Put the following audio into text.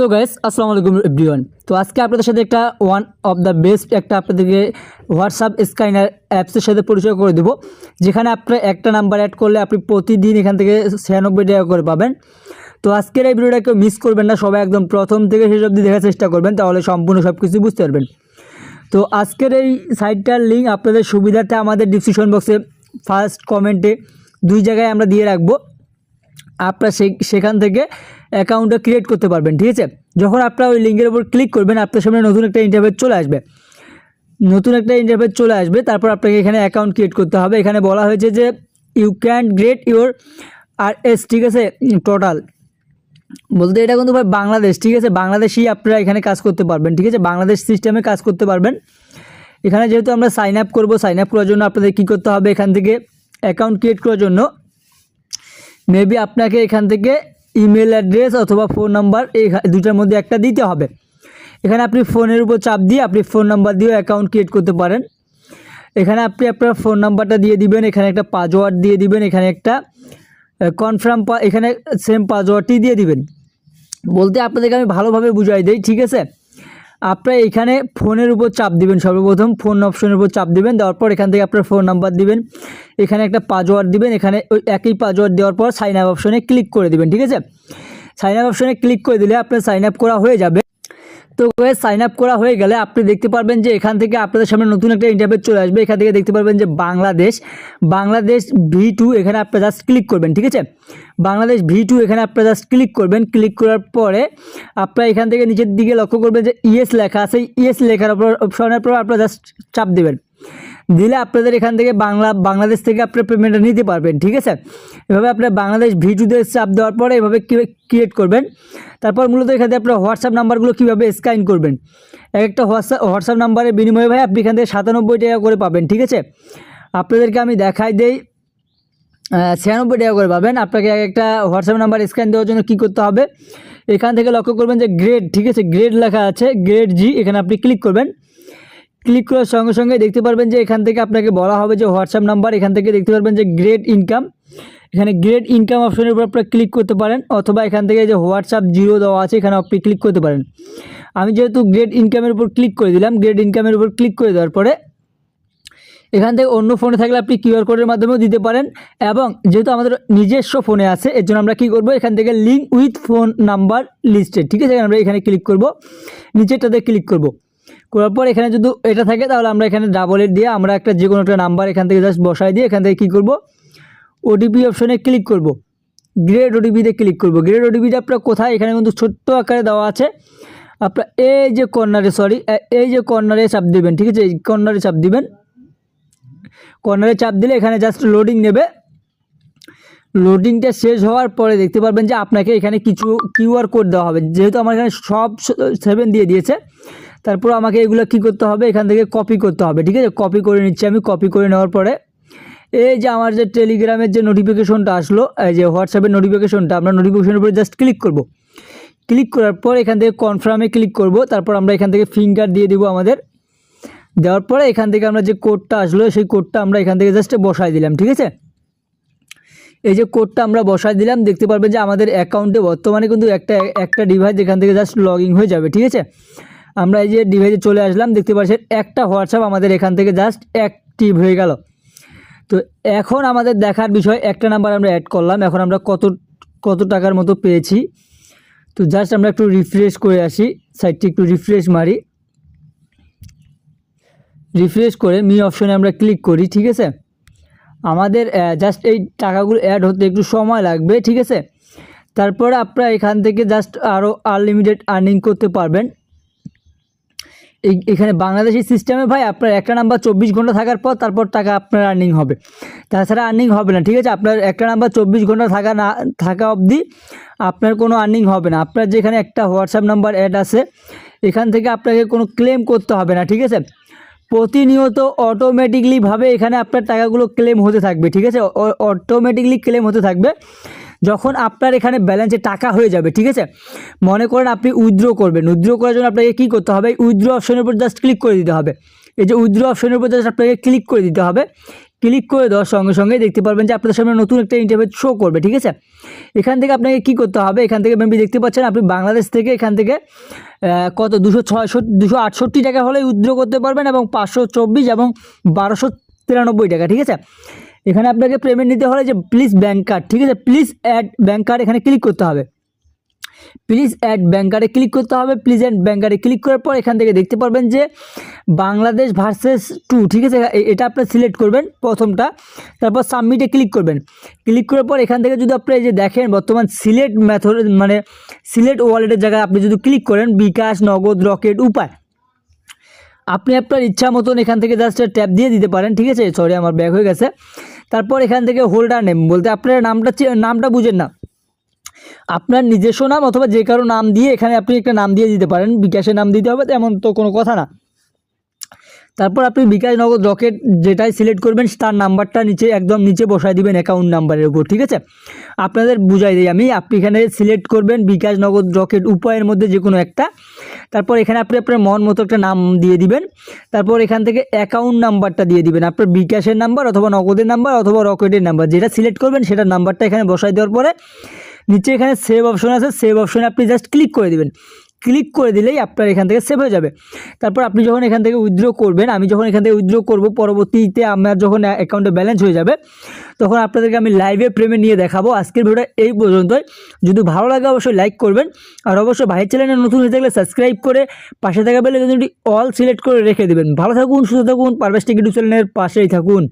তো গাইস আসসালামু আলাইকুম এভরিওয়ান। তো আজকে আপনাদের সাথে একটা ওয়ান অফ দ্য বেস্ট একটা আপনাদেরকে হোয়াটসঅ্যাপ স্ক্যানার অ্যাপসের সাথে পরিচয় করে দেব, যেখানে আপনার একটা নাম্বার অ্যাড করলে আপনি প্রতিদিন এখান থেকে 96 টাকা করে পাবেন। তো আজকের এই ভিডিওটা কেউ মিস করবেন না, সবাই একদম প্রথম থেকে শেষ অবধি দেখার চেষ্টা করবেন, তাহলে সম্পূর্ণ সব কিছু বুঝতে পারবেন। তো আজকের এই সাইটটার লিঙ্ক আপনাদের সুবিধার্থে আমাদের ডিসক্রিপশন বক্সে ফার্স্ট কমেন্টে দুই জায়গায় আমরা দিয়ে রাখবো। আপনারা সেখান থেকে অ্যাকাউন্টটা ক্রিয়েট করতে পারবেন। ঠিক আছে, যখন আপনারা ওই লিঙ্কের উপর ক্লিক করবেন আপনার সামনে নতুন একটা ইন্টারফেস চলে আসবে। তারপর আপনাকে এখানে অ্যাকাউন্ট ক্রিয়েট করতে হবে। এখানে বলা হয়েছে যে you can create your RS, ঠিক আছে, টোটাল বলতে এটা কিন্তু ভাই বাংলাদেশ, ঠিক আছে, বাংলাদেশেই আপনারা এখানে কাজ করতে পারবেন। ঠিক আছে, বাংলাদেশ সিস্টেমে কাজ করতে পারবেন। এখানে যেহেতু আমরা সাইন আপ করার জন্য আপনাদের কী করতে হবে, এখান থেকে অ্যাকাউন্ট ক্রিয়েট করার জন্য মেবি আপনাকে এখান থেকে ইমেল অ্যাড্রেস অথবা ফোন নাম্বার এই দুটার মধ্যে একটা দিতে হবে। এখানে আপনি ফোনের উপর চাপ দিয়ে আপনি ফোন নাম্বার দিয়েও অ্যাকাউন্ট ক্রিয়েট করতে পারেন। এখানে আপনি আপনার ফোন নাম্বারটা দিয়ে দিবেন, এখানে একটা পাসওয়ার্ড দিয়ে দিবেন, এখানে একটা কনফার্ম এখানে সেম পাসওয়ার্ডটি দিয়ে দিবেন। বলতে আপনাদেরকে আমি ভালোভাবে বুঝাই দিই। ঠিক আছে, আপনারা এখানে ফোনের উপর চাপ দিবেন, সর্বপ্রথম ফোন অপশনের উপর চাপ দিবেন, দেওয়ার পর এখান থেকে আপনার ফোন নাম্বার দিবেন, এখানে একটা পাসওয়ার্ড দিবেন, এখানে ওই একই পাসওয়ার্ড দেওয়ার পর সাইন আপ অপশনে ক্লিক করে দিবেন। ঠিক আছে, সাইন আপ অপশনে ক্লিক করে দিলে আপনার সাইন আপ করা হয়ে যাবে। তো সাইন আপ করা হয়ে গেলে আপনি দেখতে পারবেন যে এখান থেকে আপনাদের সামনে নতুন একটা ইন্টারফেস চলে আসবে। এখান থেকে দেখতে পারবেন যে বাংলাদেশ V2, এখানে আপনি জাস্ট ক্লিক করবেন। ঠিক আছে, বাংলাদেশ V2 এখানে আপনি জাস্ট ক্লিক করবেন। ক্লিক করার পরে আপনারা এখান থেকে নিচের দিকে লক্ষ্য করবেন যে ইয়েস লেখা আছে, ইয়েস লেখার অপশনের পর আপনারা জাস্ট চাপ দেবেন। দিলে আপনাদের এখান থেকে বাংলাদেশ থেকে আপনার পেমেন্টটা নিতে পারবেন। ঠিক আছে, এভাবে আপনার বাংলাদেশ V2-তে চাপ দেওয়ার পরে এভাবে ক্রিয়েট করবেন। তারপর মূলত এখান থেকে আপনার হোয়াটসঅ্যাপ নাম্বারগুলো কীভাবে স্ক্যান করবেন, একটা হোয়াটসঅ্যাপ নাম্বারের বিনিময়ে ভাই আপনি এখান থেকে 97 টাকা করে পাবেন। ঠিক আছে, আপনাদেরকে আমি দেখাই দেই, 96 টাকা করে পাবেন। আপনাকে একটা হোয়াটসঅ্যাপ নাম্বার স্ক্যান দেওয়ার জন্য কী করতে হবে, এখান থেকে লক্ষ্য করবেন যে গ্রেড, ঠিক আছে, গ্রেড লেখা আছে, গ্রেড G, এখানে আপনি ক্লিক করবেন। ক্লিক করার সঙ্গে সঙ্গে দেখতে পারবেন যে এখান থেকে আপনাকে বলা হবে যে হোয়াটসঅ্যাপ নাম্বার, এখান থেকে দেখতে পারবেন যে গ্রেড ইনকাম, এখানে গ্রেড ইনকাম অপশনের উপর আপনারা ক্লিক করতে পারেন, অথবা এখান থেকে যে হোয়াটসঅ্যাপ 0 দেওয়া আছে এখানে আপনি ক্লিক করতে পারেন। আমি যেহেতু গ্রেড ইনকামের উপর ক্লিক করে দিলাম, গ্রেড ইনকামের উপর ক্লিক করে দেওয়ার পরে এখান থেকে অন্য ফোনে থাকলে আপনি QR কোডের মাধ্যমেও দিতে পারেন, এবং যেহেতু আমাদের নিজস্ব ফোনে আছে এর জন্য আমরা কী করবো, এখান থেকে link with phone number listed, ঠিক আছে, আমরা এখানে ক্লিক করব, নিচেরটাতে ক্লিক করব। করার পর এখানে যদি এটা থাকে তাহলে আমরা এখানে ডাবল দিয়ে আমরা একটা যে কোনো একটা নাম্বার এখান থেকে জাস্ট বসাই দিয়ে এখান থেকে কী করব, OTP অপশনে ক্লিক করব, গ্রেড OTPতে ক্লিক করব। গ্রেড OTPটা আপনার কোথায়, এখানে কিন্তু ছোট্ট আকারে দেওয়া আছে, আপনার এই যে কর্নারে চাপ দেবেন। ঠিক আছে, এই কর্নারে চাপ দিবেন। কর্নারে চাপ দিলে এখানে জাস্ট লোডিং নেবে। লোডিংটা শেষ হওয়ার পরে দেখতে পারবেন যে আপনাকে এখানে কিছু QR কোড দেওয়া হবে। যেহেতু আমার এখানে সব 7 দিয়ে দিয়েছে, তারপর আমাকে এগুলো কি করতে হবে, এখান থেকে কপি করতে হবে। ঠিক আছে, কপি করে নিচ্ছি আমি। কপি করে নেওয়ার পরে এই যে আমার যে টেলিগ্রামের যে নোটিফিকেশনটা আসলো, এই যে হোয়াটসঅ্যাপের নোটিফিকেশনটা, আমরা নোটিফিকেশনের উপরে জাস্ট ক্লিক করব। ক্লিক করার পর এখান থেকে কনফার্মে ক্লিক করব। তারপর আমরা এখান থেকে ফিঙ্গার দিয়ে দিব আমাদের, দেওয়ার পরে এখান থেকে আমরা যে কোডটা আসলো সেই কোডটা আমরা এখান থেকে জাস্ট বসাই দিলাম। ঠিক আছে, এই যে কোডটা আমরা বসাই দিলাম, দেখতে পারবেন যে আমাদের অ্যাকাউন্টে বর্তমানে কিন্তু একটা ডিভাইস এখান থেকে জাস্ট লগ ইন হয়ে যাবে। ঠিক আছে, আমরা এই যে ডিভাইসে চলে আসলাম, দেখতে পাচ্ছেন একটা হোয়াটসঅ্যাপ আমাদের এখান থেকে জাস্ট অ্যাক্টিভ হয়ে গেল। তো এখন আমাদের দেখার বিষয়, একটা নাম্বার আমরা অ্যাড করলাম, এখন আমরা কত টাকার মতো পেয়েছি। তো জাস্ট আমরা একটু রিফ্রেশ করে আসি, সাইটটি একটু রিফ্রেশ মারি, রিফ্রেশ করে মি অপশনে আমরা ক্লিক করি। ঠিক আছে, আমাদের জাস্ট এই টাকাগুলো অ্যাড হতে একটু সময় লাগবে। ঠিক আছে, তারপরে আপনারা এখান থেকে জাস্ট আরও আনলিমিটেড আর্নিং করতে পারবেন। এখানে বাংলাদেশি সিস্টেমে ভাই আপনার একটা নাম্বার 24 ঘন্টা থাকার পর তারপর টাকা আপনার আর্নিং হবে, তাছাড়া আর্নিং হবে না। ঠিক আছে, আপনার একটা নাম্বার 24 ঘন্টা থাকা অবধি আপনার কোনো আর্নিং হবে না। আপনার যেখানে একটা হোয়াটসঅ্যাপ নাম্বার অ্যাড আছে এখান থেকে আপনাকে কোনো ক্লেম করতে হবে না। ঠিক আছে, প্রতিনিয়ত অটোমেটিকলিভাবে এখানে আপনার টাকাগুলো ক্লেম হতে থাকবে। ঠিক আছে, অটোমেটিকলি ক্লেম হতে থাকবে যখন আপনার এখানে ব্যালেন্সে টাকা হয়ে যাবে। ঠিক আছে, মনে করেন আপনি উইথড্র করবেন, উইথড্র করার জন্য আপনাকে কী করতে হবে, উইথড্র অপশনের উপর জাস্ট ক্লিক করে দিতে হবে। এই যে উইথড্র অপশনের উপর জাস্ট আপনাকে ক্লিক করে দিতে হবে। ক্লিক করে দেওয়ার সঙ্গে সঙ্গে দেখতে পারবেন যে আপনাদের সামনে নতুন একটা ইন্টারফেস শো করবে, ঠিক আছে। এখান থেকে আপনাকে কি করতে হবে, এখান থেকে মেবি দেখতে পাচ্ছেন আপনি বাংলাদেশ থেকে এখান থেকে কত 268 টাকা হলে উইথড্র করতে পারবেন এবং 524 এবং 1293 টাকা, ঠিক আছে। এখানে আপনাকে পেমেন্ট নিতে হলে যে প্লিজ ব্যাঙ্ক কার্ড, ঠিক আছে, প্লিজ অ্যাড ব্যাঙ্ক কার্ড এখানে ক্লিক করতে হবে। প্লিজ অ্যাড ব্যাঙ্ক কার্ডে ক্লিক করতে হবে। প্লিজ অ্যাড ব্যাঙ্ক কার্ডে ক্লিক করার পর এখান থেকে দেখতে পারবেন যে বাংলাদেশ ভার্সেস 2, ঠিক আছে, এটা আপনি সিলেক্ট করবেন প্রথমটা, তারপর সাবমিটে ক্লিক করবেন। ক্লিক করার পর এখান থেকে যদি আপনি এই যে দেখেন বর্তমান সিলেক্ট মেথড মানে সিলেক্ট ওয়ালেটের জায়গায় আপনি যদি ক্লিক করেন বিকাশ, নগদ, রকেট, উপায়, আপনি আপনার ইচ্ছা মতন এখান থেকে জাস্ট ট্যাপ দিয়ে দিতে পারেন, ঠিক আছে। সরি আমার ব্যাক হয়ে গেছে। তারপর এখান থেকে হোল্ডার নেম বলতে আপনার নামটা বুঝেন না, আপনার নিজস্ব নাম অথবা যে কারো নাম দিয়ে এখানে আপনি একটা নাম দিয়ে দিতে পারেন, বিকাশের নাম দিতে হবে এমন তো কোনো কথা না। তারপর আপনি বিকাশ, নগদ, রকেট যেটাই সিলেক্ট করবেন তার নাম্বারটা নিচে একদম নিচে বসায় দিবেন অ্যাকাউন্ট নাম্বারের উপর, ঠিক আছে। আপনাদের বুঝাই দিই আমি, আপনি এখানে সিলেক্ট করবেন বিকাশ, নগদ, রকেট, উপায়ের মধ্যে যে কোনো একটা। তারপর এখানে আপনি আপনার মন মতো একটা নাম দিয়ে দিবেন। তারপর এখান থেকে অ্যাকাউন্ট নাম্বারটা দিয়ে দিবেন, আপনার বিকাশের নাম্বার অথবা নগদের নাম্বার অথবা রকেটের নাম্বার যেটা সিলেক্ট করবেন সেটার নাম্বারটা এখানে বসাই দেওয়ার পরে নিচে এখানে সেভ অপশন আছে, সেভ অপশনে আপনি জাস্ট ক্লিক করে দিবেন। ক্লিক করে দিলেই আপনার এখান থেকে সেভ হয়ে যাবে। তারপর আপনি যখন এখান থেকে উইথড্র করবেন, আমি যখন এখান থেকে উইথড্র করব পরবর্তীতে আমার যখন অ্যাকাউন্টে ব্যালেন্স হয়ে যাবে তখন আপনাদেরকে আমি লাইভে পেমেন্ট নিয়ে দেখাবো। আজকের ভিডিওটা এই পর্যন্তই। যদি ভালো লাগে অবশ্যই লাইক করবেন, আর অবশ্যই ভাইয়ের চ্যানেলে নতুন হয়ে থাকলে সাবস্ক্রাইব করে পাশে থাকা বেল আইকনটি অল সিলেক্ট করে রেখে দেবেন। ভালো থাকুন, সুস্থ থাকুন, পারভেজ টেক ইউটিউব চ্যানেলের পাশেই থাকুন।